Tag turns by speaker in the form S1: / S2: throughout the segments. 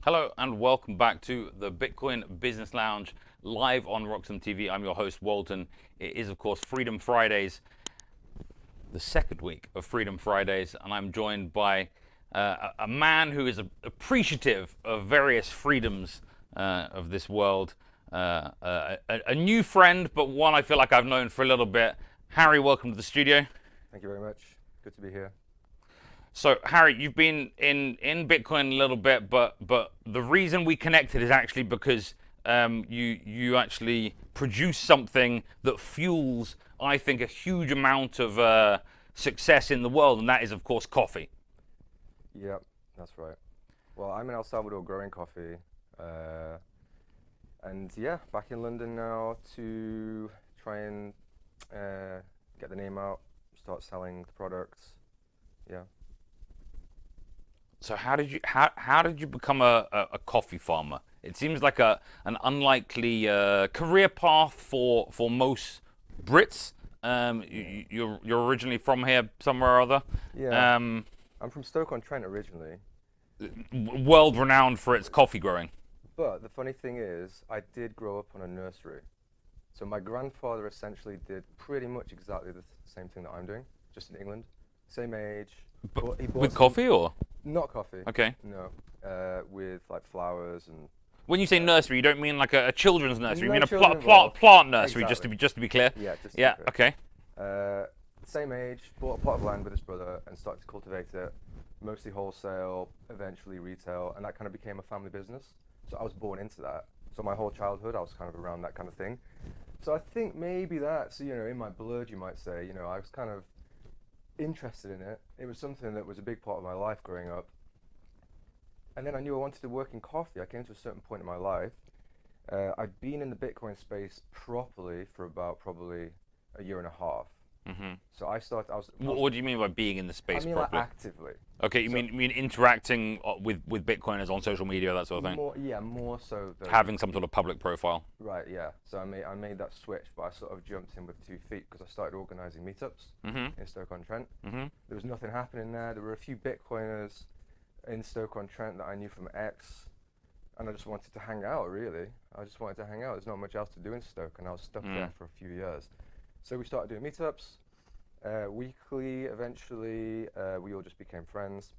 S1: Hello and welcome back to the Bitcoin Business Lounge live on RoxomTV. I'm your host Walton. It is of course Freedom Fridays, the second week of Freedom Fridays, and I'm joined by a man who is appreciative of various freedoms of this world. A new friend, but one I feel like I've known for a little bit. Harry, welcome to the studio.
S2: Thank you very much. Good to be here.
S1: So, Harry, you've been in Bitcoin a little bit, but the reason we connected is actually because you actually produce something that fuels, I think, a huge amount of success in the world, and that is, of course, coffee.
S2: Yep, that's right. Well, I'm in El Salvador growing coffee, and yeah, back in London now to try and get the name out, start selling the products. Yeah.
S1: So how did you become a coffee farmer? It seems like an unlikely career path for most Brits. You're originally from here somewhere or other.
S2: Yeah. I'm from Stoke-on-Trent originally.
S1: World renowned for its coffee growing.
S2: But the funny thing is, I did grow up on a nursery. So my grandfather essentially did pretty much exactly the same thing that I'm doing, just in England. Same age.
S1: But with coffee or?
S2: Not coffee.
S1: Okay.
S2: No, with like flowers and.
S1: When you say nursery, you don't mean like a children's nursery. You mean a
S2: plant
S1: nursery,
S2: exactly.
S1: just to be clear.
S2: Yeah, just.
S1: Yeah.
S2: To be clear.
S1: Okay.
S2: Same age, bought a plot of land with his brother and started to cultivate it, mostly wholesale, eventually retail, and that kind of became a family business. So I was born into that. So my whole childhood, I was kind of around that kind of thing. So I think maybe that's, in my blood, you might say, I was kind of interested in it. It was something that was a big part of my life growing up. And then I knew I wanted to work in coffee. I came to a certain point in my life. I'd been in the Bitcoin space properly for about probably a year and a half.
S1: Mm-hmm.
S2: So I started.
S1: What do you mean by being in the space
S2: I mean,
S1: properly?
S2: like actively.
S1: Okay, you mean interacting with Bitcoiners on social media, that sort of thing?
S2: More so.
S1: Having some sort of public profile.
S2: Right, yeah. So I made that switch, but I sort of jumped in with 2 feet because I started organizing meetups in Stoke-on-Trent.
S1: Mm-hmm.
S2: There was nothing happening there. There were a few Bitcoiners in Stoke-on-Trent that I knew from X, and I just wanted to hang out, really. I just wanted to hang out. There's not much else to do in Stoke, and I was stuck there for a few years. So we started doing meetups weekly. Eventually, we all just became friends.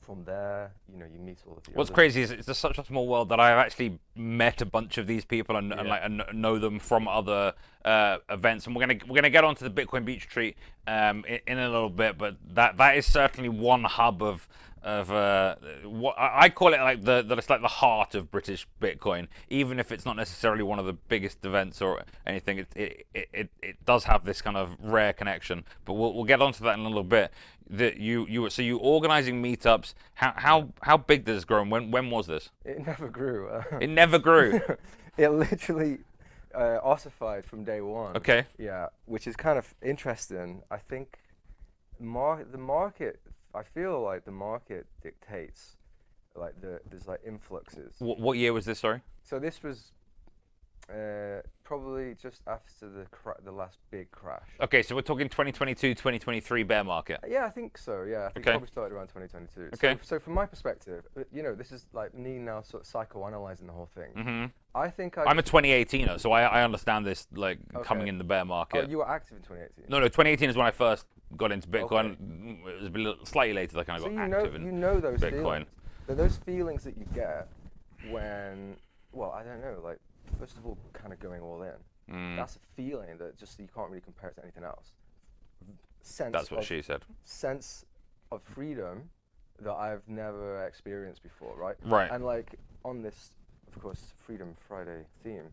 S2: From there, you meet all of the.
S1: What's crazy is it's such a small world that I've actually met a bunch of these people and know them from other events. And we're gonna get onto the Bitcoin Beach Treat in a little bit, but that is certainly one hub of what I call it, like it's like the heart of British Bitcoin. Even if it's not necessarily one of the biggest events or anything, it does have this kind of rare connection. But we'll get onto that in a little bit. That so you organizing meetups. How big did this grow? When was this?
S2: It never grew.
S1: It never grew.
S2: It literally ossified from day one.
S1: Okay.
S2: Yeah, which is kind of interesting. I think the market. I feel like the market dictates, like there's like influxes.
S1: What year was this? Sorry.
S2: So this was probably just after the last big crash.
S1: Okay, so we're talking 2022, 2023 bear market.
S2: Yeah, I think so. Yeah, I think it probably started around 2022.
S1: Okay.
S2: So from my perspective, this is like me now sort of psychoanalyzing the whole thing.
S1: Mm-hmm.
S2: I think
S1: I'm a 2018er, so I understand this coming in the bear market.
S2: Oh, you were active in 2018.
S1: No, 2018 is when I first got into Bitcoin. Okay. It was a little, slightly later that I kind of got active in
S2: those
S1: Bitcoin.
S2: Feelings. Those feelings that you get when, I don't know, like first of all, kind of going all in. That's a feeling that just you can't really compare it to anything else.
S1: That's what she said.
S2: Sense of freedom that I've never experienced before, right?
S1: Right.
S2: And like on this, of course, Freedom Friday theme,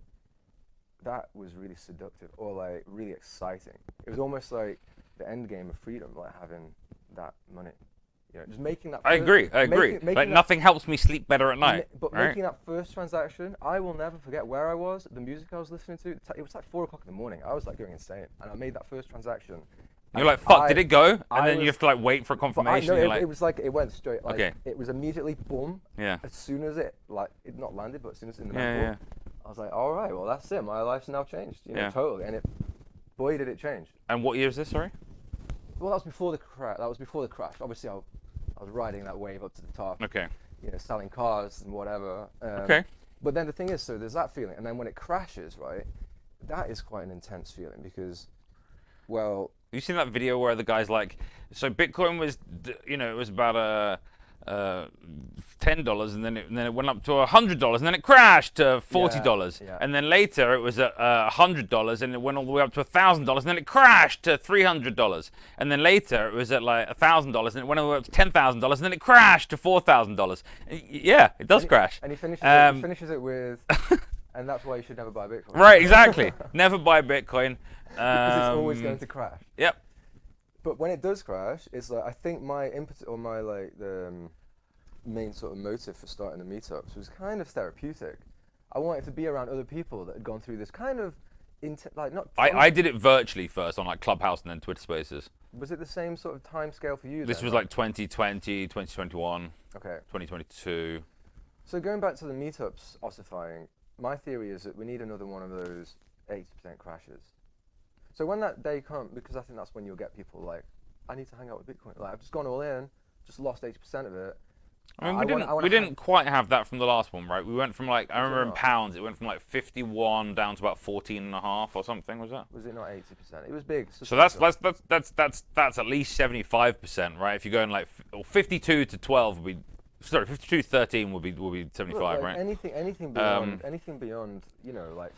S2: that was really seductive or like really exciting. It was almost like the end game of freedom, like having that money. Just making that.
S1: I agree. Like nothing helps me sleep better at night.
S2: But making that first transaction, I will never forget where I was, the music I was listening to. It was like 4 o'clock in the morning. I was like going insane, and I made that first transaction.
S1: You're like, fuck, did it go? And then you have to like wait for confirmation.
S2: It was like it went straight. Like,
S1: okay.
S2: It was immediately boom.
S1: Yeah.
S2: As soon as it not landed, but as soon as it in the boom, I was like, all right, well that's it. My life's now changed. Totally. And boy, did it change.
S1: And what year is this? Sorry.
S2: Well, that was before the crash. Obviously, I was riding that wave up to the top.
S1: Okay.
S2: you know, selling cars and whatever.
S1: Okay.
S2: But then the thing is, so there's that feeling, and then when it crashes, right, that is quite an intense feeling because, well,
S1: You seen that video where the guy's like, so Bitcoin was, you know, it was about $10, and then it went up to $100, and then it crashed to $40,
S2: yeah.
S1: and then later it was at $100, and it went all the way up to $1,000, and then it crashed to $300, and then later it was at like $1,000, and it went all the way up to $10,000, and then it crashed to $4,000. Yeah, it does crash.
S2: And he finishes it with, and that's why you should never buy Bitcoin.
S1: Right, exactly. Never buy Bitcoin.
S2: Because it's always going to crash.
S1: Yep.
S2: But when it does crash, it's like, I think my impetus, or my like the main sort of motive for starting the meetups was kind of therapeutic. I wanted to be around other people that had gone through this kind of, like not.
S1: I did it virtually first on like Clubhouse and then Twitter Spaces.
S2: Was it the same sort of time scale for you?
S1: This was like 2020, 2021,
S2: okay,
S1: 2022.
S2: So going back to the meetups ossifying, my theory is that we need another one of those 80% crashes. So when that day comes, because I think that's when you'll get people like, I need to hang out with Bitcoin. Like, I've just gone all in, just lost 80% of it.
S1: I mean, we didn't quite have that from the last one, right? We went from like, I remember in pounds, it went from like 51 down to about 14.5 or something. Was that?
S2: Was it not 80%? It was big.
S1: So that's at least 75%, right? If you're going like 52 to 12 would be, sorry, 52 to 13 would be 75,
S2: look, like
S1: right?
S2: Anything beyond, you know, like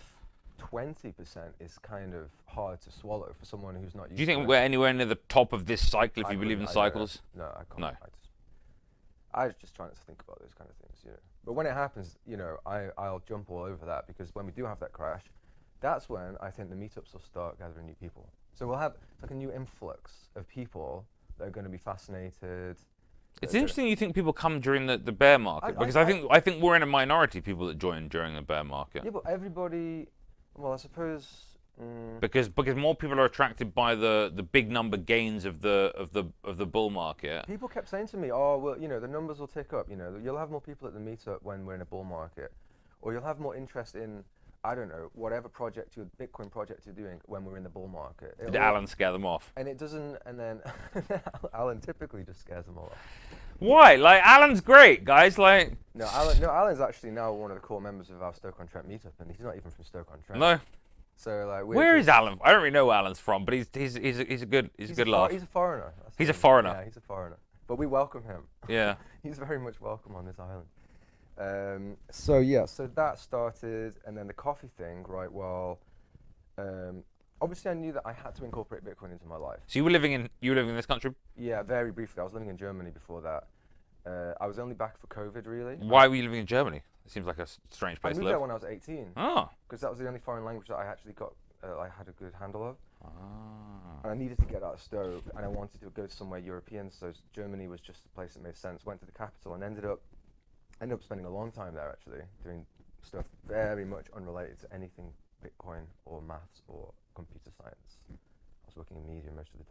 S2: 20% is kind of hard to swallow for someone who's not used to it.
S1: Do you think we're anywhere near the top of this cycle if you believe in cycles?
S2: No, I can't.
S1: No.
S2: I was just trying to think about those kind of things, you know. But when it happens, you know, I'll jump all over that, because when we do have that crash, that's when I think the meetups will start gathering new people. So we'll have like a new influx of people that are going to be fascinated.
S1: It's interesting you think people come during the bear market, because I think we're in a minority, people that join during the bear market.
S2: Yeah, but everybody, well, I suppose.
S1: Because more people are attracted by the big number gains of the bull market.
S2: People kept saying to me, "Oh, well, you know, the numbers will tick up. You know, you'll have more people at the meetup when we're in a bull market, or you'll have more interest in, I don't know, whatever project Bitcoin project you're doing when we're in the bull market."
S1: Did Alan scare them off?
S2: And it doesn't. And then Alan typically just scares them all off.
S1: Why? Like, Alan's great, guys. Like.
S2: No, Alan's actually now one of the core members of our Stoke-on-Trent meetup, and he's not even from Stoke-on-Trent.
S1: No.
S2: So like,
S1: where is Alan? I don't really know where Alan's from, but he's a good laugh.
S2: He's a foreigner.
S1: He's a foreigner.
S2: Yeah, he's a foreigner. But we welcome him.
S1: Yeah.
S2: He's very much welcome on this island. So yeah, so that started, and then the coffee thing, right? Well, obviously I knew that I had to incorporate Bitcoin into my life.
S1: So you were living in this country?
S2: Yeah, very briefly. I was living in Germany before that. I was only back for COVID, really.
S1: Why were you living in Germany? It seems like a strange place to live.
S2: I moved there when I was 18.
S1: Oh.
S2: Because that was the only foreign language that I actually got, I had a good handle of.
S1: Ah.
S2: And I needed to get out of Stoke, and I wanted to go somewhere European, so Germany was just the place that made sense. Went to the capital and ended up spending a long time there, actually, doing stuff very much unrelated to anything Bitcoin or maths or computer science. I was working in media most of the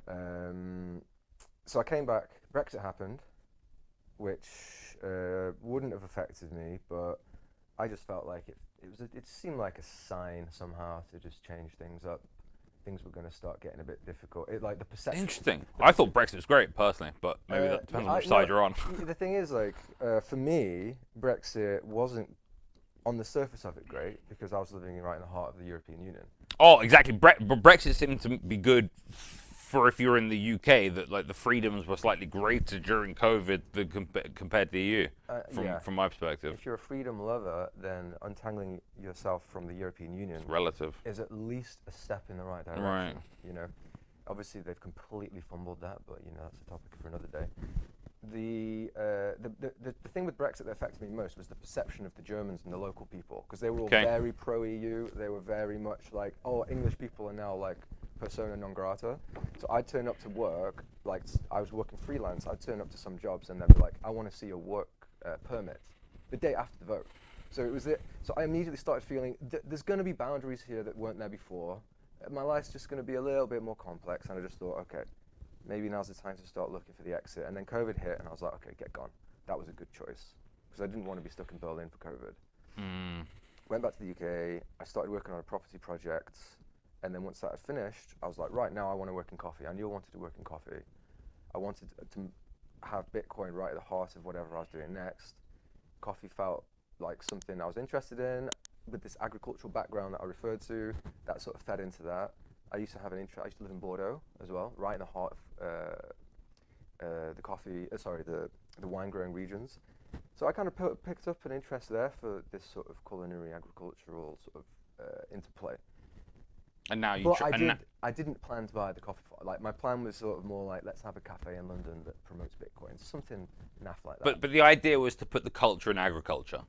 S2: time. So I came back, Brexit happened, which wouldn't have affected me, but I just felt like it seemed like a sign somehow to just change things up. Things were going to start getting a bit difficult. Like the perception.
S1: Interesting. I thought Brexit was great personally, but maybe that depends on which side you're on.
S2: The thing is, like, for me, Brexit wasn't on the surface of it great, because I was living right in the heart of the European Union.
S1: Oh, exactly. Brexit seemed to be good for if you're in the UK, that like the freedoms were slightly greater during COVID compared to the EU, from my perspective.
S2: If you're a freedom lover, then untangling yourself from the European Union is at least a step in the right direction.
S1: Right.
S2: You know, obviously they've completely fumbled that, but you know, that's a topic for another day. The thing with Brexit that affected me most was the perception of the Germans and the local people, because they were all very pro-EU. They were very much like, oh, English people are now like persona non grata. So I'd turn up to work, like I was working freelance, I'd turn up to some jobs and they'd be like, I want to see your work permit the day after the vote. So it was it. So I immediately started feeling there's going to be boundaries here that weren't there before. My life's just going to be a little bit more complex, and I just thought, okay, maybe now's the time to start looking for the exit. And then COVID hit, and I was like, okay, get gone. That was a good choice, because I didn't want to be stuck in Berlin for COVID. Went back to the UK, I started working on a property project, and then once that had finished, I was like, right, now I want to work in coffee. I knew I wanted to work in coffee. I wanted to have Bitcoin right at the heart of whatever I was doing next. Coffee felt like something I was interested in. With this agricultural background that I referred to, that sort of fed into that. I used to have an interest. I used to live in Bordeaux as well, right in the heart of the wine growing regions. So I kind of picked up an interest there for this sort of culinary agricultural sort of interplay.
S1: And now you.
S2: But I didn't plan to buy the coffee farm. Like my plan was sort of more like, let's have a cafe in London that promotes Bitcoin, something naff like that.
S1: But the idea was to put the culture in agriculture.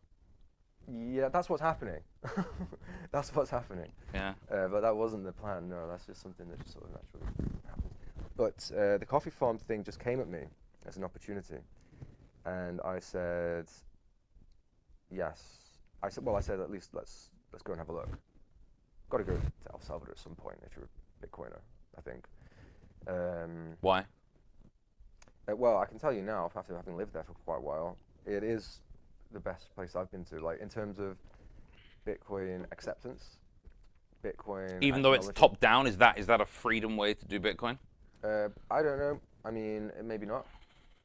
S2: Yeah, that's what's happening. That's what's happening.
S1: Yeah.
S2: But that wasn't the plan. No, that's just something that just sort of naturally happens. But the coffee farm thing just came at me as an opportunity, and I said, yes. I said at least let's go and have a look. Got to go to El Salvador at some point if you're a Bitcoiner, I think.
S1: Why?
S2: Well, I can tell you now, after having lived there for quite a while, it is the best place I've been to, like in terms of Bitcoin acceptance, Bitcoin.
S1: Even though it's top down, is that a freedom way to do Bitcoin?
S2: I don't know. I mean, maybe not.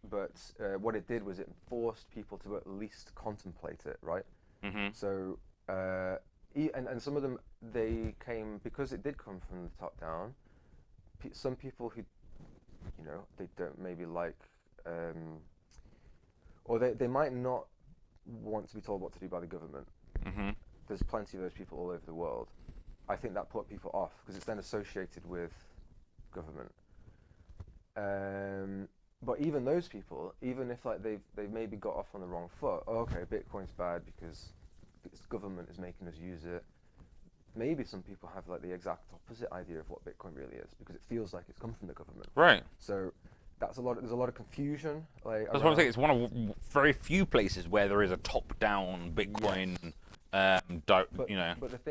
S2: But what it did was it forced people to at least contemplate it, right?
S1: Mm-hmm.
S2: So, and some of them, they came, because it did come from the top down, some people who, you know, they don't maybe like, or they might not want to be told what to do by the government.
S1: Mm-hmm.
S2: There's plenty of those people all over the world. I think that put people off because it's then associated with government. But even those people, even if like they've maybe got off on the wrong foot, oh, okay, Bitcoin's bad because this government is making us use it. Maybe some people have like the exact opposite idea of what Bitcoin really is because it feels like it's come from the government.
S1: Right.
S2: So there's a lot of confusion. Like
S1: that's what I'm saying. It's one of very few places where there is a top-down Bitcoin,
S2: yes.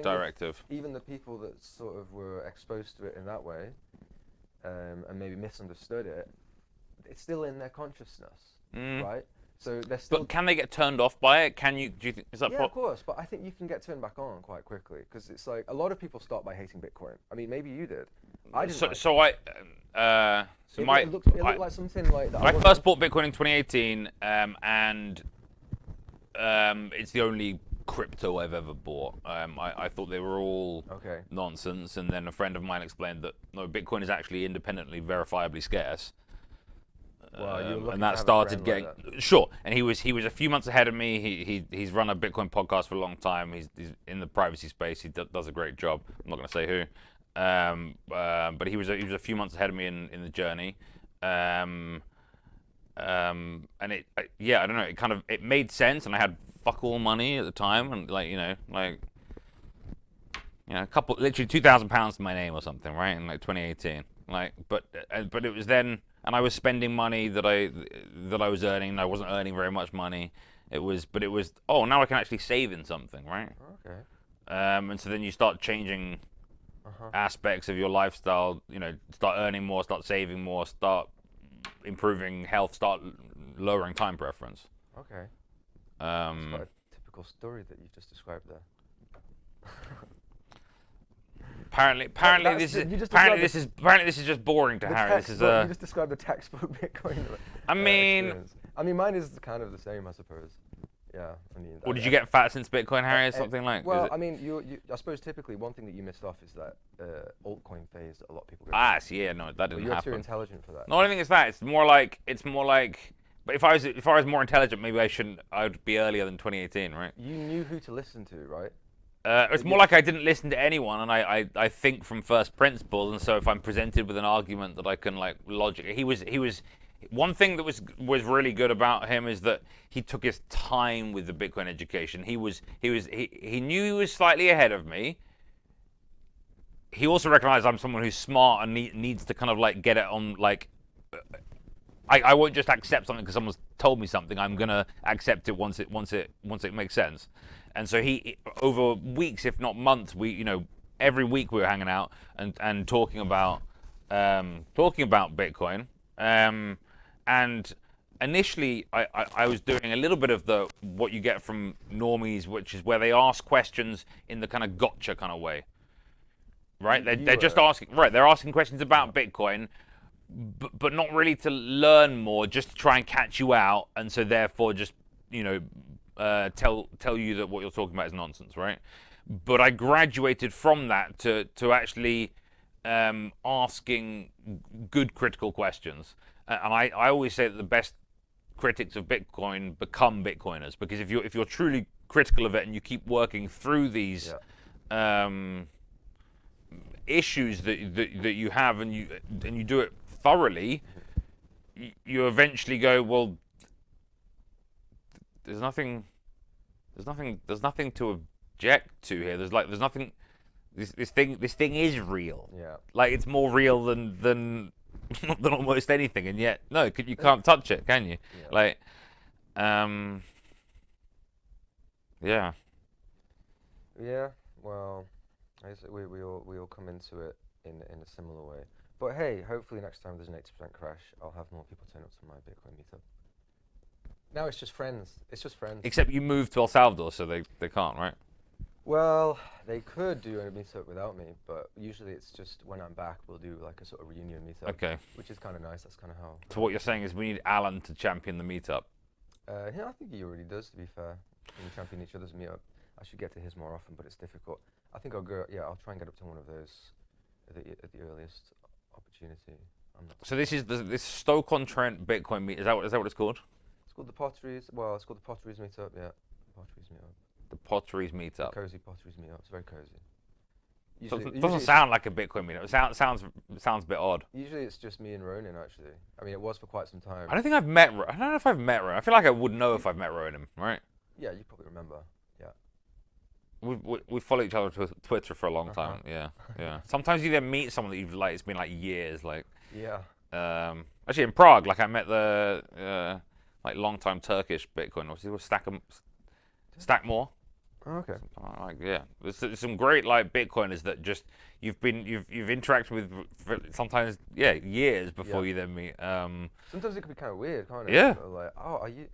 S1: directive.
S2: Even the people that sort of were exposed to it in that way, and maybe misunderstood it, it's still in their consciousness, right? So they're still.
S1: But can they get turned off by it? Do you think is that?
S2: Yeah, of course. But I think you can get turned back on quite quickly because it's like a lot of people start by hating Bitcoin. I mean, maybe you did. I didn't. It looked like something like that.
S1: I first bought Bitcoin in 2018, and it's the only crypto I've ever bought. I thought they were all nonsense, and then a friend of mine explained that no, Bitcoin is actually independently verifiably scarce.
S2: Well,
S1: and that started getting sure. And he was a few months ahead of me. He's run a Bitcoin podcast for a long time. He's in the privacy space. He does a great job. I'm not going to say who, but he was a few months ahead of me in the journey. And I don't know. It made sense, and I had fuck all money at the time, and literally £2,000 to my name or something, right? In like 2018, but it was then. And I was spending money that I was earning. And I wasn't earning very much money. It was now I can actually save in something, right?
S2: Okay.
S1: And so then you start changing aspects of your lifestyle. You know, start earning more, start saving more, start improving health, start lowering time preference.
S2: Okay. That's quite a typical story that you just described there.
S1: Apparently this is just boring to Harry. This is
S2: you just described the textbook Bitcoin. Experience. I mean, mine is kind of the same, I suppose. Yeah, I mean.
S1: Or did you get fat since Bitcoin, Harry, or something like?
S2: Well, I mean, I suppose typically one thing that you missed off is that altcoin phase that a lot of people go
S1: through. Yeah, no, that didn't happen.
S2: You're too intelligent for that.
S1: No, I don't think it's that. It's more like. But if I was more intelligent, maybe I would be earlier than 2018, right?
S2: You knew who to listen to, right?
S1: It's more like I didn't listen to anyone, and I think from first principles, and so if I'm presented with an argument that I can logic, he was one thing that was really good about him is that he took his time with the Bitcoin education. He knew he was slightly ahead of me. He also recognized I'm someone who's smart and needs to kind of get it on I won't just accept something because someone's told me something. I'm gonna accept it once it makes sense. And so he, over weeks, if not months, every week we were hanging out and talking about Bitcoin. And initially, I was doing a little bit of what you get from normies, which is where they ask questions in the kind of gotcha kind of way. Right? They're just asking. Right? They're asking questions about Bitcoin but not really to learn more, just to try and catch you out, and so therefore just tell you that what you're talking about is nonsense, right? But I graduated from that to actually asking good critical questions, and I always say that the best critics of Bitcoin become Bitcoiners, because if you're truly critical of it and you keep working through these issues that you have, and you do it thoroughly, you eventually go, well, there's nothing to object to here. There's nothing. This thing is real.
S2: Yeah.
S1: Like, it's more real than than almost anything, and yet no, you can't touch it, can you?
S2: Yeah.
S1: Like, yeah.
S2: Yeah. Well, I guess we all come into it in a similar way. But hey, hopefully next time there's an 80% crash, I'll have more people turn up to my Bitcoin meetup. Now it's just friends. It's just friends.
S1: Except you moved to El Salvador, so they can't, right?
S2: Well, they could do a meetup without me, but usually it's just when I'm back, we'll do like a sort of reunion meetup.
S1: Okay.
S2: Which is kind of nice. That's kind of how.
S1: So what you're saying is we need Alan to champion the meetup.
S2: Yeah, I think he already does. To be fair, we champion each other's meetup. I should get to his more often, but it's difficult. I think I'll go. Yeah, I'll try and get up to one of those at the earliest opportunity.
S1: So this is this Stoke-on-Trent Bitcoin meet. Is that what it's called?
S2: It's called the Potteries. Well, it's called the Potteries meetup. Yeah, the Potteries meetup.
S1: The Potteries meetup.
S2: Cozy Potteries meetup. It's very cozy.
S1: Doesn't sound like a Bitcoin meetup. It sounds a bit odd.
S2: Usually it's just me and Ronan, actually. I mean, it was for quite some time.
S1: I don't think I've met. I don't know if I've met Ronan. I feel like I would know if I've met Ronan, right?
S2: Yeah, you probably remember. Yeah.
S1: We follow each other on Twitter for a long time. Yeah. Sometimes you then meet someone that you've it's been like years.
S2: Yeah.
S1: Actually, in Prague, I met the long-time Turkish Bitcoin. Was it Stackmore?
S2: Oh, okay.
S1: Yeah, there's some great Bitcoiners that just you've interacted with for sometimes years before you then meet.
S2: Sometimes it could be kind of weird, can't it?
S1: Yeah.
S2: Like, oh, are you?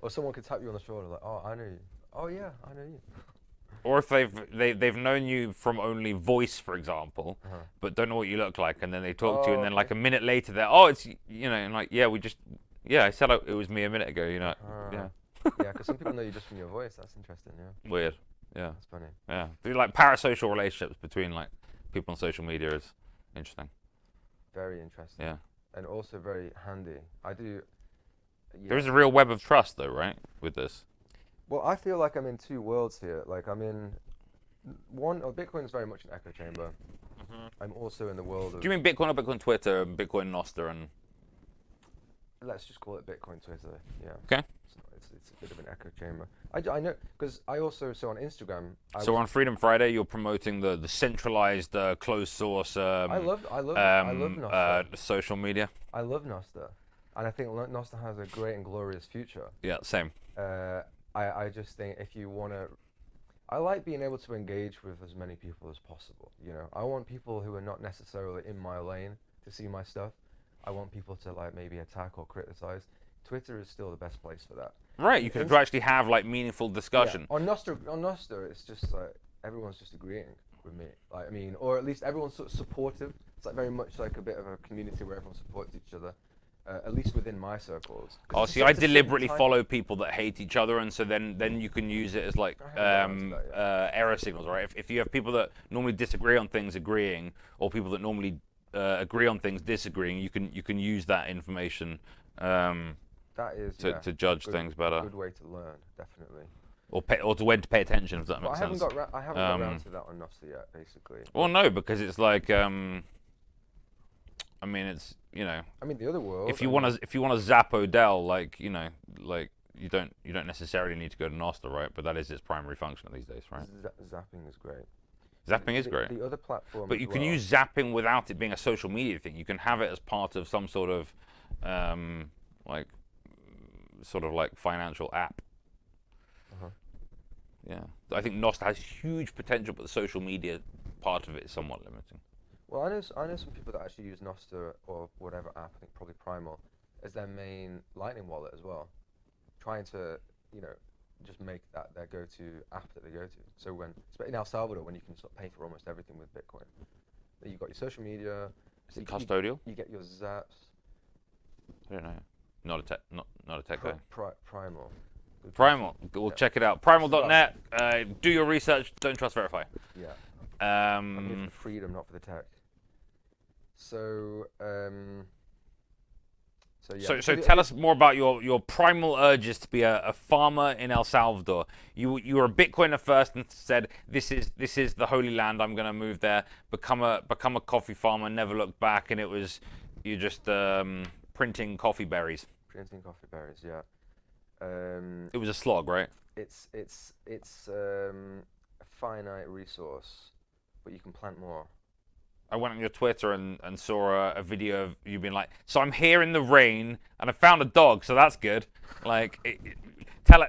S2: Or someone could tap you on the shoulder, like, oh, I know you. Oh yeah, I know you.
S1: Or if they've known you from only voice, for example, but don't know what you look like, and then they talk to you, and then like a minute later they're it's and I said it was me a minute ago, yeah.
S2: Yeah, because some people know you just from your voice. That's interesting. Yeah.
S1: Weird. Yeah.
S2: That's funny.
S1: Yeah. Do parasocial relationships between people on social media is interesting.
S2: Very interesting.
S1: Yeah.
S2: And also very handy. I do. Yeah.
S1: There is a real web of trust, though, right, with this?
S2: Well, I feel like I'm in two worlds here. Like I'm in one. Bitcoin is very much an echo chamber. I'm also in the world of.
S1: Do you mean Bitcoin or Bitcoin Twitter and Bitcoin Nostr and?
S2: Let's just call it Bitcoin Twitter. Yeah.
S1: Okay.
S2: It's a bit of an echo chamber. I know because I also on Instagram.
S1: So on Freedom Friday, you're promoting the centralized closed source.
S2: I love Nostr.
S1: Social media.
S2: I love Nostr, and I think Nostr has a great and glorious future.
S1: Yeah, same.
S2: I just think if you want to, I like being able to engage with as many people as possible. I want people who are not necessarily in my lane to see my stuff. I want people to maybe attack or criticize. Twitter is still the best place for that.
S1: Right, you could actually have meaningful discussion.
S2: Yeah. On Nostr, it's just everyone's just agreeing with me. Or at least everyone's sort of supportive. It's very much like a bit of a community where everyone supports each other. At least within my circles.
S1: Oh, see, I deliberately follow people that hate each other, and so then you can use it as error signals, right? If you have people that normally disagree on things agreeing, or people that normally agree on things disagreeing, you can use that information to judge things better.
S2: Good way to learn, definitely.
S1: Or to when to pay attention, if that makes
S2: I
S1: sense.
S2: haven't got around to that on Nostr yet, basically.
S1: Well, no, because it's it's
S2: the other world.
S1: If you want to zap Odell, you don't necessarily need to go to Nostr, right? But that is its primary function these days, right?
S2: Zapping is great.
S1: Zapping is great.
S2: The other platform.
S1: But you can use zapping without it being a social media thing. You can have it as part of some sort of financial app. Yeah, I think Nostr has huge potential, but the social media part of it is somewhat limiting.
S2: Well, I know some people that actually use Nostr or whatever app, I think probably Primal, as their main Lightning wallet as well, trying to just make that their go-to app that they go to. So in El Salvador, when you can sort of pay for almost everything with Bitcoin, you've got your social media,
S1: Is it custodial?
S2: You get your zaps.
S1: I don't know. Not a tech guy.
S2: Primal.
S1: Primal. We'll check it out. Primal.net. Do your research. Don't trust, verify.
S2: Yeah. I'm here for the freedom, not for the tech. So, yeah.
S1: So tell us more about your primal urges to be a farmer in El Salvador. You were a Bitcoiner first and said this is the holy land. I'm going to move there, become a coffee farmer, never look back, and it was you just printing coffee berries.
S2: Printing coffee berries, yeah.
S1: It was a slog, right?
S2: It's a finite resource, but you can plant more.
S1: I went on your Twitter and saw a video of you being like, so I'm here in the rain and I found a dog, so that's good. Like, tell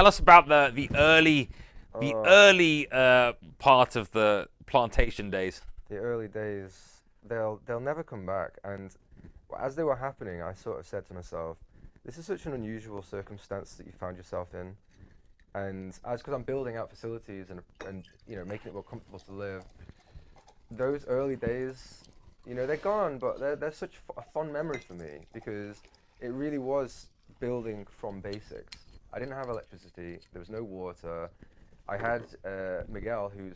S1: us about the early part of the plantation days.
S2: The early days, they'll never come back. And as they were happening, I sort of said to myself, this is such an unusual circumstance that you found yourself in. And because I'm building out facilities and you know, making it more comfortable to live, those early days, you know, they're gone, but they're such a fond memory for me because it really was building from basics. I didn't have electricity, there was no water. I had Miguel, who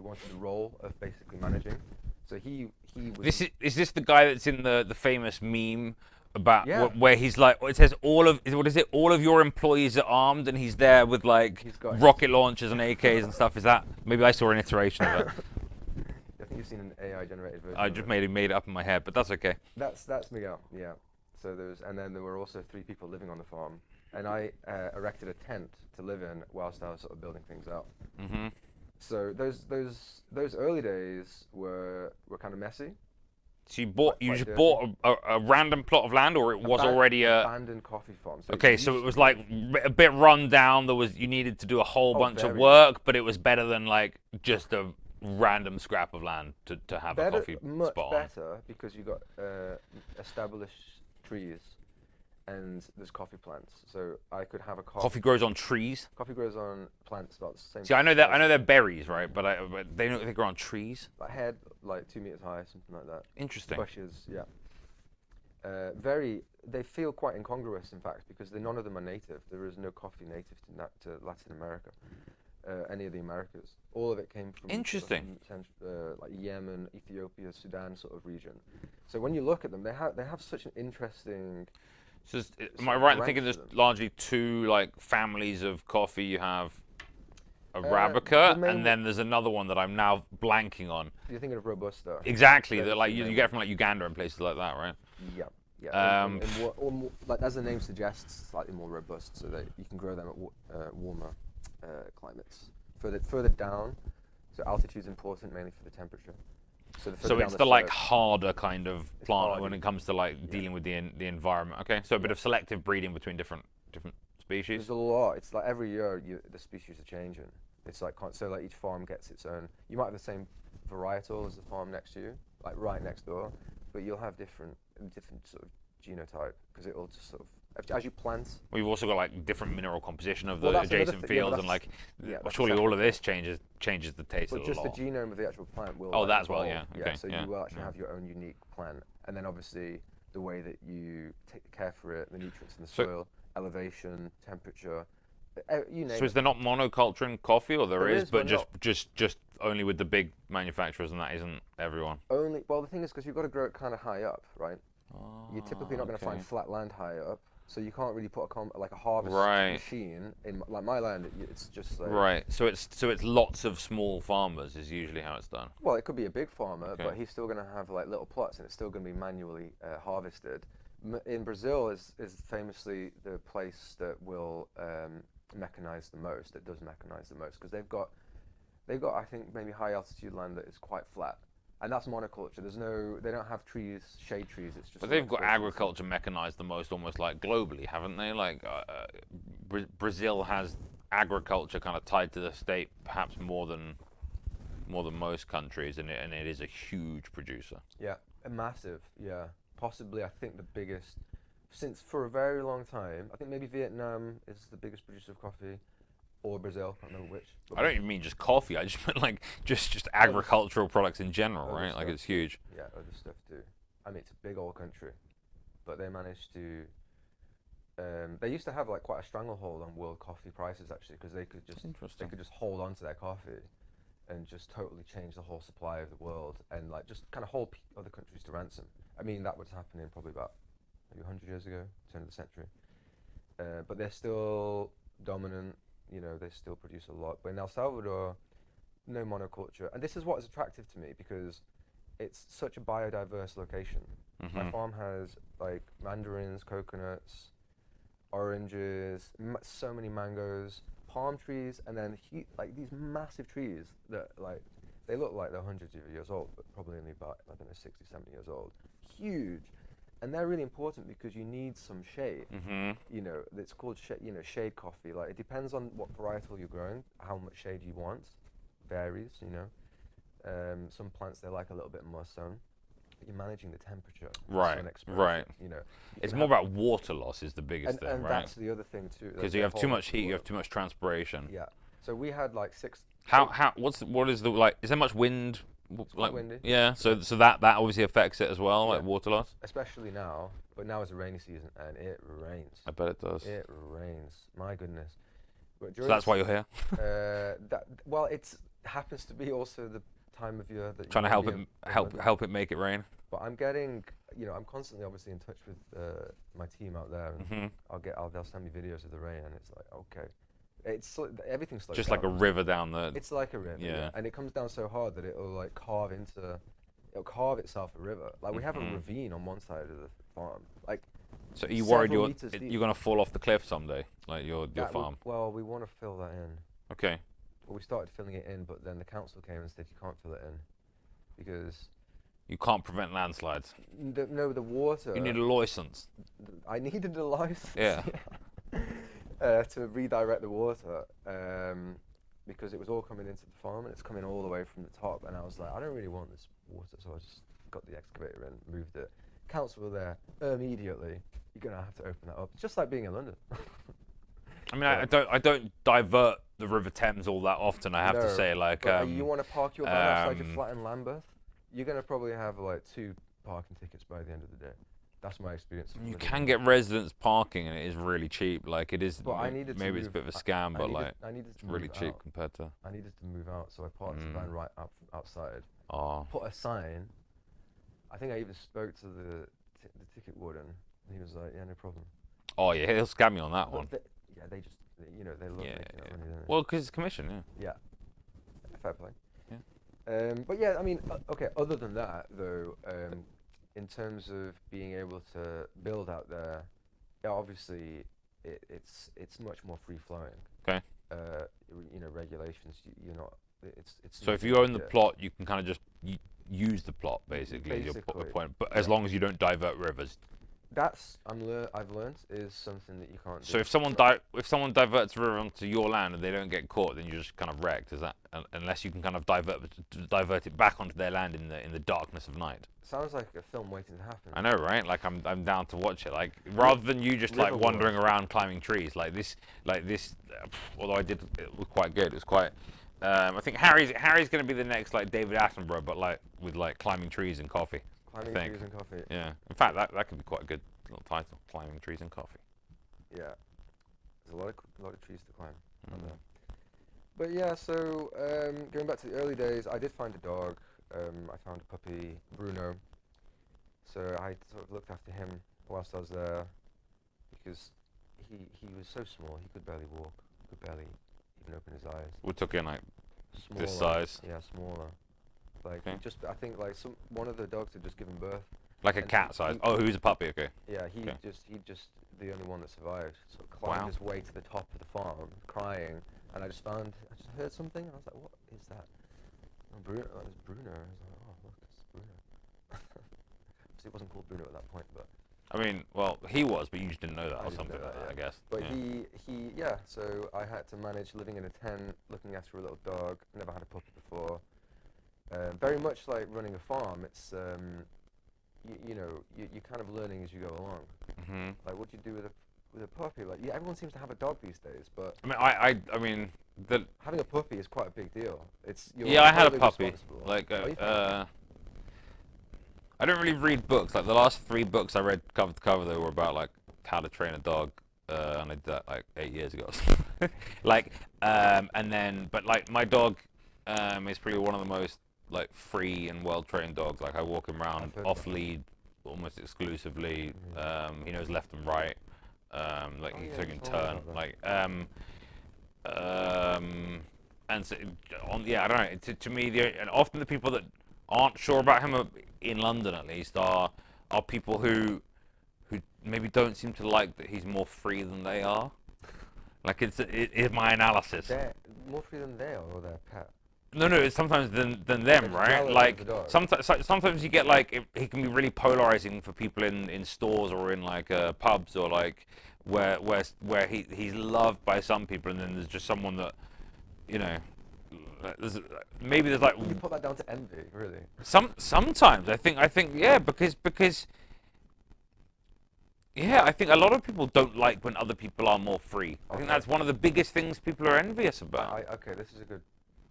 S2: wanted the role of basically managing. So he was.
S1: Is this the guy that's in the famous meme about where he's like, it says all of your employees are armed and he's there with like rocket launchers and AKs and stuff. Is that, maybe I saw an iteration of it.
S2: I think you've seen an AI generated version.
S1: I just made it up in my head, but that's okay.
S2: That's Miguel, yeah. So then there were also 3 people living on the farm, and I erected a tent to live in whilst I was sort of building things out.
S1: Mm-hmm.
S2: So those early days were kind of messy.
S1: So you just bought a random plot of land, or it was already a
S2: abandoned coffee farm. So
S1: okay, so it was like a bit run down. You needed to do a whole bunch of work, but it was better than like just a random scrap of land to have a coffee
S2: much
S1: spot on.
S2: better because you got established trees and there's coffee plants. So I could have a
S1: coffee grows on trees.
S2: Coffee grows on plants about the same.
S1: See, I know they're berries, right? But they grow on trees.
S2: Like head, like 2 meters high, something like that.
S1: Interesting.
S2: Bushes, yeah. They feel quite incongruous, in fact, because none of them are native. There is no coffee native to Latin America. Any of the Americas. All of it came from
S1: interesting,
S2: like Yemen, Ethiopia, Sudan sort of region. So when you look at them, they have such an interesting.
S1: So am I right in thinking there's largely 2 like families of coffee? You have Arabica, and then there's another one that I'm now blanking on.
S2: You're thinking of Robusta.
S1: Exactly, that like you get from like Uganda and places like that, right?
S2: Yeah, yeah. Like as the name suggests, slightly more robust, so that you can grow them at warmer climates. Further down, so altitude's important mainly for the temperature. So
S1: it's the like harder kind of plant when it comes to like dealing with the environment. Okay, so a bit of selective breeding between different species.
S2: There's a lot. It's like every year the species are changing. It's like so like each farm gets its own. You might have the same varietal as the farm next to you, like right next door, but you'll have different sort of genotype because it'll just sort of as you plant.
S1: We've also got like different mineral composition of the adjacent fields, and like surely all of this changes the taste
S2: but
S1: of the lot.
S2: Just the genome of the actual plant will.
S1: Oh, that as well, yeah. Okay,
S2: so you will actually have your own unique plant, and then obviously the way that you take care for it, the nutrients in the soil, elevation, temperature, you name it.
S1: So is there not monoculture in coffee, or there is, but just only with the big manufacturers, and that isn't everyone?
S2: Only. Well, the thing is, because you've got to grow it kind of high up, right? You're typically not going to find flat land high up. So you can't really put a harvest machine in like my land. It's just like
S1: right. So it's lots of small farmers is usually how it's done.
S2: Well, it could be a big farmer, but he's still going to have like little plots, and it's still going to be manually harvested. In Brazil is famously the place that will mechanize the most. That does mechanize the most because they've got I think maybe high altitude land that is quite flat. And that's monoculture. They don't have trees, shade trees. It's just.
S1: But they've got agriculture mechanized the most, almost like globally, haven't they? Like Brazil has agriculture kind of tied to the state, perhaps more than most countries, and it is a huge producer.
S2: Yeah, a massive. Yeah, possibly I think the biggest since for a very long time. I think maybe Vietnam is the biggest producer of coffee. or Brazil. I don't remember which.
S1: I don't even mean just coffee. I just meant like just agricultural products in general,
S2: other
S1: right? Like
S2: stuff.
S1: it's huge.
S2: Yeah, other stuff too. I mean, it's a big old country, but they managed to. They used to have like quite a stranglehold on world coffee prices actually, because they could just hold on to their coffee, and just totally change the whole supply of the world, and like just kind of hold other countries to ransom. I mean, that was happening probably about maybe 100 years ago, turn of the century. But they're still dominant. You know, they still produce a lot. But in El Salvador, no monoculture, and this is what is attractive to me because it's such a biodiverse location. My farm has like mandarins, coconuts, oranges, so many mangoes, palm trees, and then like these massive trees that like they look like they're hundreds of years old, but probably only about, I don't know, 60, 70 years old. Huge. And they're really important because you need some shade. You know, it's called shade coffee. Like it depends on what varietal you're growing, how much shade you want, varies. You know, some plants they like a little bit more sun. But you're managing the temperature, sun exposure,
S1: right.
S2: You know,
S1: It's more about water loss is the biggest thing,
S2: and
S1: right?
S2: that's the other thing too.
S1: Because you have too much heat, you have too much transpiration.
S2: Yeah. So we had like six.
S1: What is the like? Is there much wind?
S2: It's quite windy.
S1: Yeah. So that obviously affects it as well, like water loss.
S2: Especially now, but now it's a rainy season and it rains.
S1: I bet it does.
S2: It rains. My goodness. But
S1: So that's why you're here.
S2: Well, it happens to be also the time of year that
S1: trying to help it make it rain.
S2: But I'm getting, you know, I'm constantly obviously in touch with my team out there, and they'll send me videos of the rain, and it's like, okay, everything's slows
S1: just
S2: down.
S1: like a river down the.
S2: It's like a river, yeah, and it comes down so hard that it'll carve itself a river. Like we have a ravine on one side of the farm, like.
S1: So are you worried you're gonna fall off the cliff someday, like your farm?
S2: Well, we want to fill that in.
S1: Okay.
S2: Well, we started filling it in, but then the council came and said you can't fill it in because
S1: you can't prevent landslides.
S2: No, the water.
S1: You need a license.
S2: I needed a license.
S1: Yeah.
S2: To redirect the water, because it was all coming into the farm and it's coming all the way from the top, and I was like, I don't really want this water, so I just got the excavator and moved it. Council were there immediately. You're gonna have to open that up. It's just like being in London.
S1: I mean, I don't divert the River Thames all that often. I have to say, like,
S2: you want to park your van outside your flat in Lambeth, you're gonna probably have like 2 parking tickets by the end of the day. That's my experience.
S1: You can get residence parking, and it is really cheap. Like it is.
S2: But I needed to
S1: maybe it's a bit of a scam, but like
S2: it's
S1: really cheap compared to.
S2: I needed to move out, so I parked the van right outside.
S1: Oh.
S2: Put a sign. I think I even spoke to the ticket warden, and he was like, "Yeah, no problem."
S1: Oh yeah, he'll scam you on that one.
S2: They just, you know, they love making that money, don't they?
S1: Well, because it's commission,
S2: Yeah. Fair play.
S1: Yeah.
S2: But yeah, I mean, okay. Other than that, though, in terms of being able to build out there, yeah, obviously, it's much more free flowing.
S1: Okay.
S2: You know, regulations. You're not. It's.
S1: So if you own the plot, you can kind of just use the plot basically. Is your point, but as long as you don't divert rivers.
S2: That's I've learned is something that you can't do.
S1: So if someone diverts a river onto your land and they don't get caught, then you're just kind of wrecked. Is that unless you can kind of divert it back onto their land in the darkness of night?
S2: Sounds like a film waiting to happen.
S1: I know, right? Like I'm down to watch it. Like rather than you just like wandering around climbing trees like this. Although it was quite good. It was quite. I think Harry's going to be the next like David Attenborough, but like with like climbing trees and coffee.
S2: Climbing trees and coffee.
S1: Yeah. In fact, that could be quite a good little title. Climbing trees and coffee.
S2: Yeah. There's a lot of trees to climb. But yeah, so going back to the early days, I did find a dog. I found a puppy, Bruno. So I sort of looked after him whilst I was there because he was so small. He could barely walk. Could barely even open his eyes.
S1: We're talking like
S2: smaller,
S1: this size.
S2: Yeah, smaller. Like I think like one of the dogs had just given birth.
S1: Like a cat size. Who's a puppy? Okay.
S2: Yeah, he just the only one that survived. So climbed his way to the top of the farm, crying, and I just heard something, and I was like, what is that? Oh, Bruno. Oh, it's Bruno. I was like, oh look, it's Bruno. It wasn't called Bruno at that point, but.
S1: I mean, well, he was, but you just didn't know that or something like that, I guess.
S2: But so I had to manage living in a tent, looking after a little dog. Never had a puppy before. Very much like running a farm. It's you're kind of learning as you go along. Like what do you do with with a puppy, like yeah, everyone seems to have a dog these days, but
S1: I mean, the
S2: having a puppy is quite a big deal. It's you're
S1: yeah, I had a
S2: totally
S1: puppy.
S2: responsible.
S1: Like,
S2: Oh, you think?
S1: I don't really read books. Like the last 3 books I read cover to cover, they were about like how to train a dog, and I did that like 8 years ago. Like, and then, but like my dog, is probably one of the most like free and well trained dogs. Like I walk him around
S2: I've heard
S1: off
S2: that.
S1: lead almost exclusively.
S2: Mhm.
S1: He knows left and right. Like
S2: Oh
S1: he
S2: yeah, you
S1: can
S2: told me
S1: turn.
S2: about that.
S1: Like, and so on. Yeah, I don't know. To me, and often the people that aren't sure about him, in London at least, are people who maybe don't seem to like that he's more free than they are. Like it's my analysis.
S2: They're more free than they are, or their pet.
S1: No, no, it's sometimes than
S2: They're
S1: them,
S2: just
S1: right?
S2: jealous of the
S1: Like
S2: dog.
S1: sometimes you get like he can be really polarizing for people in stores or in like pubs or like where he's loved by some people and then there's just someone that you know maybe there's like
S2: You put that down to envy, really.
S1: sometimes I think yeah because yeah I think a lot of people don't like when other people are more free. I think
S2: Okay.
S1: that's one of the biggest things people are envious about.
S2: Okay, this is a good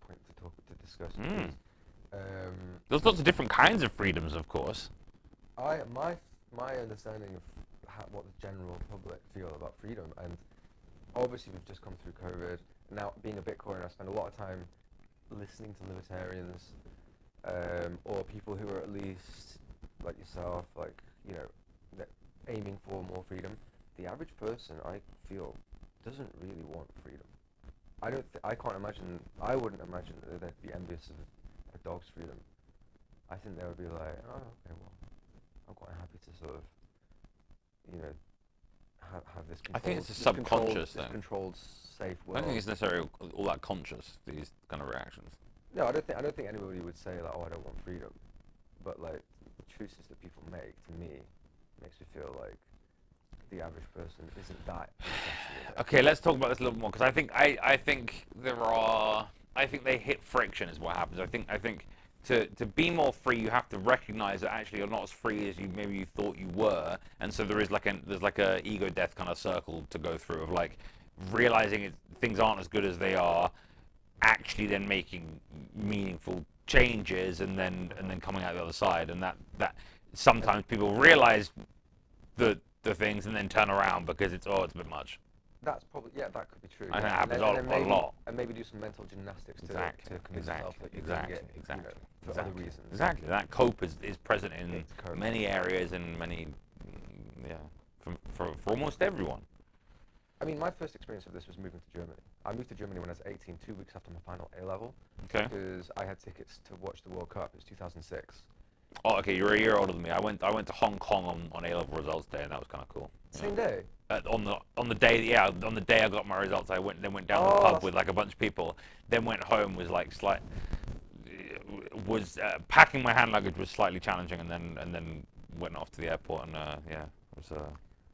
S2: point to discuss
S1: Mm.
S2: because
S1: There's lots of different kinds of freedoms, of course.
S2: my understanding of what the general public feel about freedom, and obviously we've just come through COVID. Now, being a Bitcoiner, I spend a lot of time listening to libertarians or people who are at least like yourself, like you know, aiming for more freedom. The average person, I feel, doesn't really want freedom. I can't imagine. I wouldn't imagine that they'd be envious of a dog's freedom. I think they would be like, oh, okay, well, I'm quite happy to sort of, you know, have this controlled.
S1: I think it's a
S2: this
S1: subconscious
S2: this
S1: thing.
S2: controlled, safe
S1: I
S2: world.
S1: don't think it's necessarily all that conscious, these kind of reactions.
S2: No, I don't think anybody would say like, oh, I don't want freedom. But like the choices that people make, to me, makes me feel like the average person isn't that interested in it.
S1: Okay, let's talk about this a little more because I think I think they hit friction is what happens. I think to be more free you have to recognize that actually you're not as free as you thought you were, and so there's like a ego death kind of circle to go through of like realizing things aren't as good as they are, actually then making meaningful changes and then coming out the other side, and that sometimes people realize the things and then turn around because it's a bit much.
S2: That's probably that could be true.
S1: I think
S2: Yeah.
S1: it happens
S2: And then
S1: a lot.
S2: And maybe do some mental gymnastics
S1: Exactly,
S2: to convince yourself that you're doing it, you know, for other
S1: exactly.
S2: reasons.
S1: Exactly. That cope is present in
S2: It's cope.
S1: many areas and many, yeah, for almost everyone.
S2: I mean, my first experience of this was moving to Germany. I moved to Germany when I was 18, 2 weeks after my final A level,
S1: Okay.
S2: because I had tickets to watch the World Cup. It was 2006.
S1: Oh, okay. You're a year older than me. I went to Hong Kong on A level results day, and that was kind of cool.
S2: Same day.
S1: On the day, yeah, on the day I got my results, I went down to the
S2: Oh,
S1: pub with like a bunch of people. Then went home packing my hand luggage was slightly challenging, and then went off to the airport and yeah, it was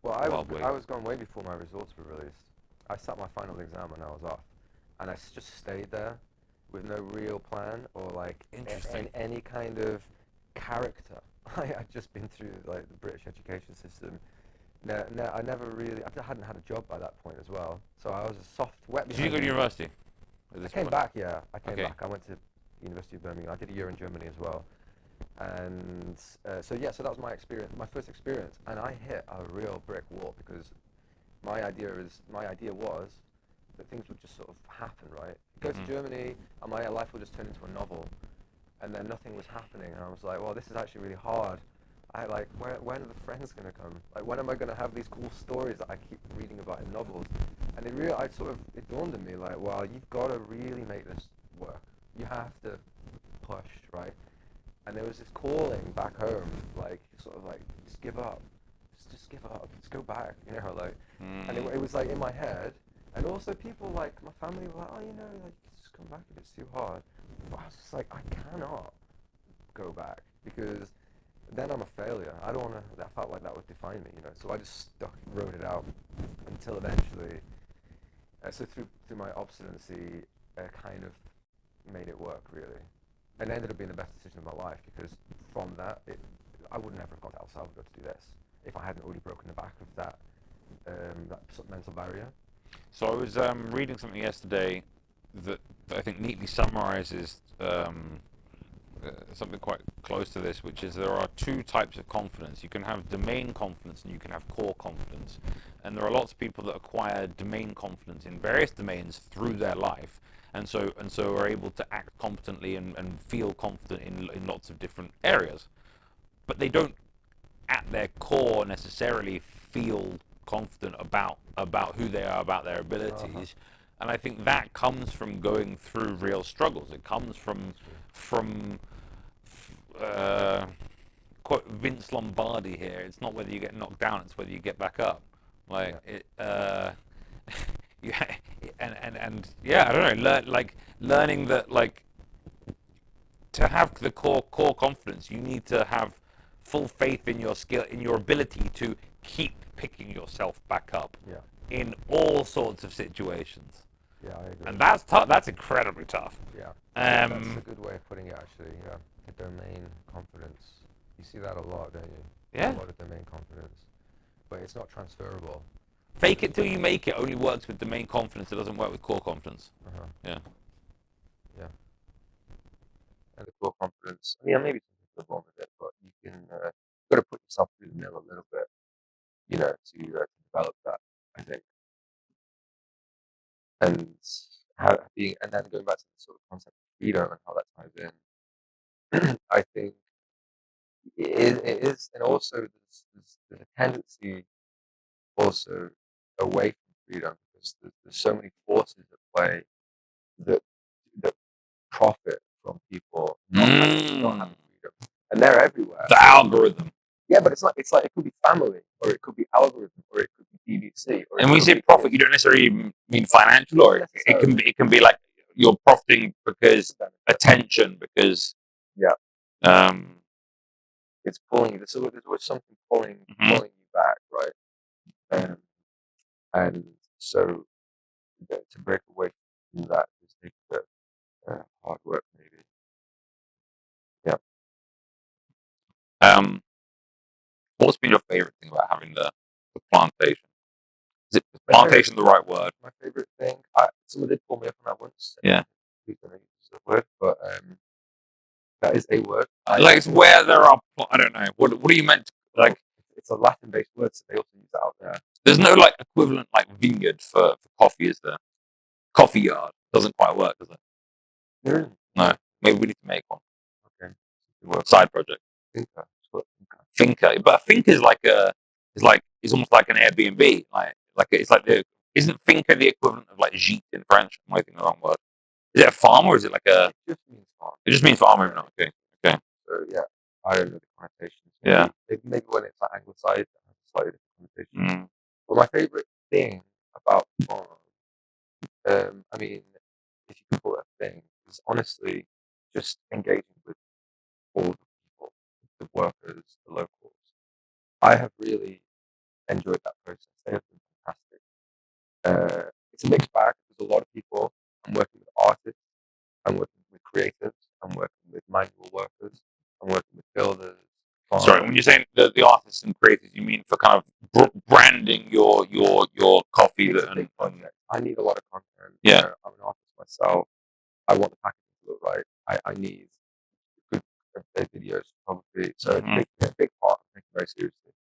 S2: Well,
S1: wild week.
S2: I was gone way before my results were released. I sat my final exam and I was off, and I just stayed there with no real plan or like
S1: Interesting.
S2: any kind of character. I'd just been through like the British education system. No, I never really. I hadn't had a job by that point as well. So I was a soft wet.
S1: Did you go to university?
S2: I came back. Yeah, I came
S1: Okay.
S2: back. I went to University of Birmingham. I did a year in Germany as well. And so that was my experience, my first experience, and I hit a real brick wall because my idea was that things would just sort of happen, right? Go to Germany, and my life would just turn into a novel, and then nothing was happening, and I was like, well, this is actually really hard. When are the friends going to come? Like, when am I going to have these cool stories that I keep reading about in novels? And it dawned on me, like, well, you've got to really make this work. You have to push, right? And there was this calling back home, like, sort of like, just give up. Just give up. Just go back, you know, like. And it was like in my head. And also people like, my family were like, oh, you know, like, just come back if it's too hard. But I was just like, I cannot go back because then I'm a failure. I don't want to, I felt like that would define me, you know. So I just wrote it out until eventually, so through my obstinacy, kind of made it work, really. And it ended up being the best decision of my life because from that, I would never have gone to El Salvador to do this if I hadn't already broken the back of that that sort of mental barrier.
S1: So I was reading something yesterday that I think neatly summarizes something quite close to this, which is there are two types of confidence. You can have domain confidence and you can have core confidence. And there are lots of people that acquire domain confidence in various domains through their life, and so are able to act competently and feel confident in lots of different areas. But they don't at their core necessarily feel confident about who they are, about their abilities. And I think that comes from going through real struggles. It comes from quote Vince Lombardi here. It's not whether you get knocked down; it's whether you get back up. Like it, yeah, and yeah, I don't know. Learning that, like, to have the core confidence, you need to have full faith in your skill, in your ability to keep picking yourself back up in all sorts of situations.
S2: Yeah, I agree.
S1: And that's tough. That's incredibly tough.
S2: Yeah, that's a good way of putting it, actually. Yeah, the domain confidence. You see that a lot, don't you?
S1: Yeah.
S2: A lot of domain confidence, but it's not transferable.
S1: Fake it till you make it only works with domain confidence. It doesn't work with core confidence. Yeah.
S2: Yeah. And the core confidence. I mean, maybe some people are born with it, but you can you've got to put yourself through the mill a little bit, you know, to develop that, I think. And and then going back to the sort of concept of freedom and how that ties in, I think it is, and also there's a tendency also away from freedom because there's so many forces at play that that profit from people not having freedom, and they're everywhere.
S1: The algorithm.
S2: Yeah, but it's like it could be family, or it could be algorithm, or it could be BBC.
S1: And when you say profit, you don't necessarily mean financial, or it can be like you're profiting because attention, because
S2: it's pulling you. There's always something pulling you back, right? And so to break away from that just takes a bit hard work, maybe. Yeah.
S1: What's been your favorite thing about having the plantation? Is it plantation the right word?
S2: My favorite thing. Someone did pull me up on that once.
S1: Yeah.
S2: Please don't use the word, but that is a word.
S1: Like it's where there are. I don't know. What do you meant? Like
S2: it's a Latin-based word, so they also use that out there.
S1: There's no like equivalent like vineyard for coffee, is there? Coffee yard doesn't quite work, does it?
S2: There isn't.
S1: No. Maybe we need to make one.
S2: Okay.
S1: Side project. Finca, but a finca is like it's almost like an Airbnb. Isn't finca the equivalent of like gîte in French? I'm waiting the wrong word. Is it a farm or is it like a?
S2: It just means farm.
S1: It just means farm. Okay. Okay.
S2: So yeah, I don't know the connotations.
S1: Yeah.
S2: Maybe when it's like anglicized, it has a slightly different connotation. But my favorite thing about farm, I mean, if you can call it a thing, is honestly just engaging with all the people, the workers, the locals. I have really enjoyed that process. They have been fantastic. It's a mixed bag. There's a lot of people. I'm working with artists. I'm working with creatives. I'm working with manual workers. I'm working with builders.
S1: Sorry, when you're saying the artists and creators, you mean for kind of branding your coffee?
S2: It's a big project. I need a lot of content.
S1: Yeah.
S2: You know, I'm an artist myself. I want the packaging to look right. I need good videos, photography. So it's a big part of taking it very seriously.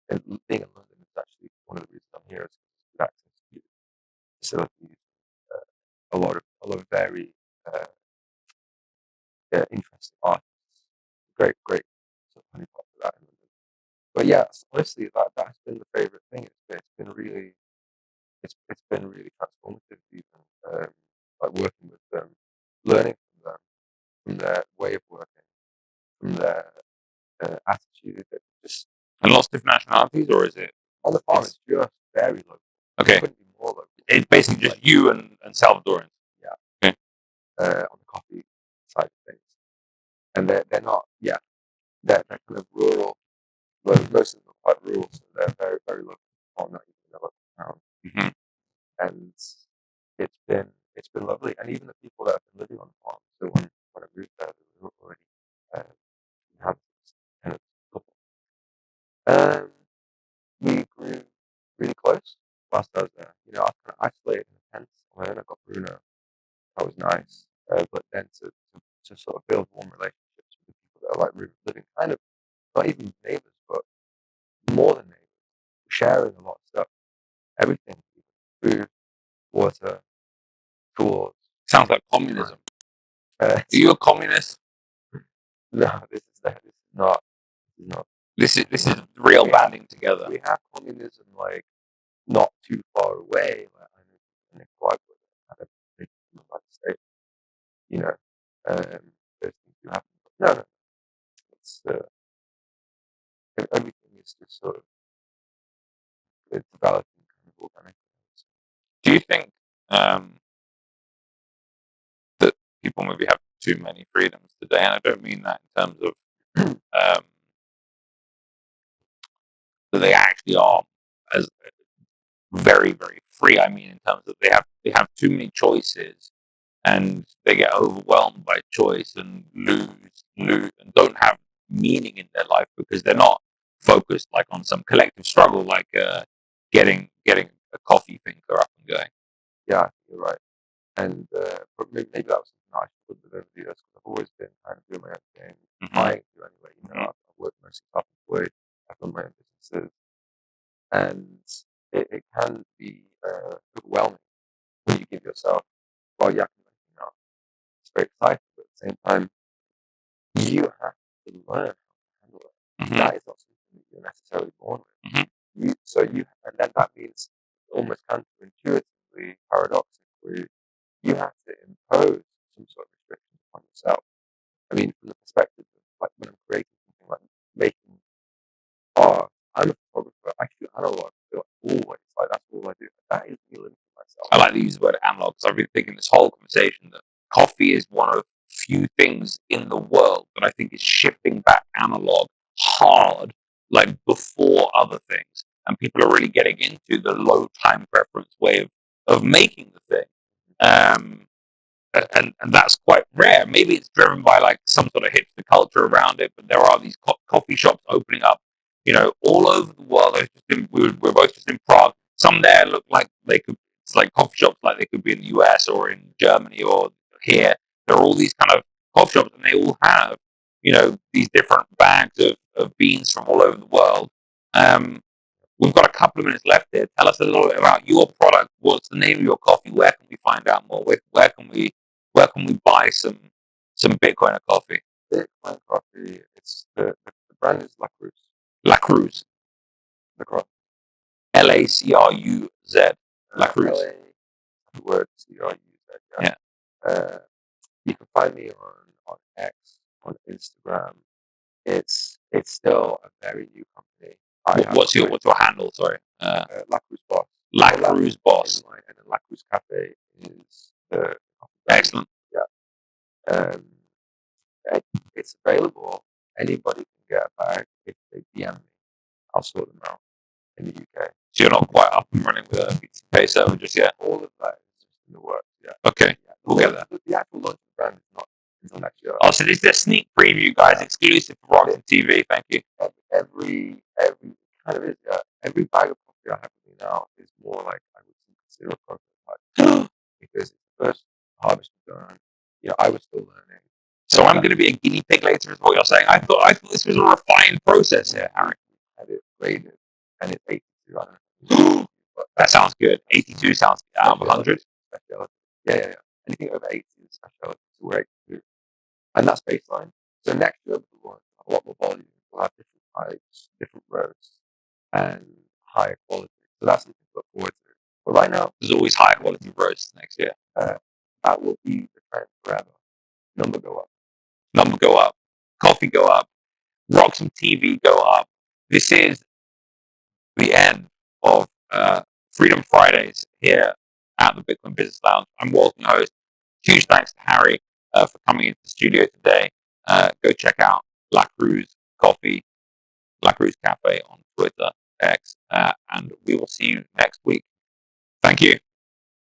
S2: And being in London is actually one of the reasons I'm here. Is good access to facilities, a lot of very interesting artists. Great sort of honeypot for that in London. But yeah, honestly, that has been the favorite thing. It's been really transformative. Even like working with them, learning from them, from their way of working, from their attitude. Just
S1: and lots of different nationalities, or is it
S2: on the farm? It's just very local.
S1: Okay.
S2: It couldn't be more local.
S1: It's basically just you and Salvadorians.
S2: Yeah.
S1: Okay.
S2: On the coffee side of things, and they're not. Yeah, they're kind of rural. Well, most of them are quite rural, so they're very very local. Or not even a local town. And it's been lovely. And even the people that have been living on the farm. So when I moved there, they were already inhabitants, tenants, couple. We grew really close whilst I was there. You know, I was kind of isolated in a tent on my own. I got Bruno. That was nice. But then to sort of build warm relationships with the people that are like living kind of not even neighbors, but more than neighbors, sharing a lot of stuff, everything, food, water, tools.
S3: Sounds like communism. Are you a communist?
S2: No, this is not.
S3: This is real banding together.
S2: We have communism like not too far away. Like I know in Ecuador, kind of big United States. You know, those things do happen. No, it's everything is just sort of it's developing kind of organic.
S3: Do you think that people maybe have too many freedoms today? And I don't mean that in terms of that they actually are as very, very free. I mean, in terms of they have too many choices, and they get overwhelmed by choice and lose and don't have meaning in their life because they're not focused like on some collective struggle, like getting a coffee thinker up and going.
S2: Yeah, you're right. And but maybe that was something I should put over the years because I've always been kind of doing my own thing, trying to anyway. You know, I've worked mostly self-employed. I've done my own businesses, and it can be overwhelming when you give yourself, well, yeah, you know, it's very exciting, but at the same time, you have to learn how to handle it. That is not something that you're necessarily born with. And then that means almost counterintuitively, paradoxically, you have to impose some sort of restrictions upon yourself. I mean, from the perspective of like when I'm creating something like making art, I'm a photographer. I shoot analog always. Like that's all I do. That is me limiting myself.
S3: I like to use the word analog because I've been thinking this whole conversation that coffee is one of few things in the world that I think is shifting back analog hard, like before other things. And people are really getting into the low time preference way of making the thing. And that's quite rare. Maybe it's driven by like some sort of hipster culture around it, but there are these coffee shops opening up, you know, all over the world. We were both just in Prague. Some there look like they could. It's like coffee shops, like they could be in the US or in Germany or here. There are all these kind of coffee shops, and they all have, you know, these different bags of beans from all over the world. We've got a couple of minutes left here. Tell us a little bit about your product. What's the name of your coffee? Where can we find out more? Where can we buy some Bitcoiner coffee?
S2: Bitcoin coffee. It's the brand is La Cruz.
S3: La Cruz.
S2: The cross.
S3: LACRUZ. La Cruz.
S2: The word CRUZ.
S3: Yeah.
S2: You can find me on X, on Instagram. It's still a very new company.
S3: What's your handle? Sorry.
S2: La Cruz Boss.
S3: La Cruz Boss.
S2: And then La Cruz Cafe is the
S3: excellent.
S2: Yeah. It's available. Anybody can get a bag if they DM me. I'll sort them out in the UK.
S3: So you're not quite up and running with a BTP server just yet?
S2: All of that is just in the works. Yeah.
S3: Okay.
S2: Yeah.
S3: We'll get there.
S2: The actual launch of the brand is not until next year.
S3: Oh, so this is a sneak preview, guys, exclusive for RoxomTV. Thank you.
S2: Every kind of is. Every bag of coffee I have with me now is more like I would consider a prototype because it's the first harvest done. You know, I was still learning.
S3: So I'm going to be a guinea pig later, is what you're saying. I thought this was a refined process here, Harry.
S2: I had it graded, and it's 82. I don't know.
S3: That sounds good. 82 sounds out of 100.
S2: Yeah. Anything over 80 is specialty. So we're 82. And that's baseline. So next year we'll launch a lot more volume. We'll have different types, different roasts, and higher quality. So that's something to look forward to. But right now,
S3: there's always higher quality roasts next year.
S2: That will be the trend forever. Number go up.
S3: Number go up. Coffee go up. RoxomTV go up. This is the end of Freedom Fridays here at the Bitcoin Business Lounge. I'm Walter, your host. Huge thanks to Harry for coming into the studio today. Go check out La Cruz Coffee, La Cruz Cafe on Twitter, X, and we will see you next week. Thank you.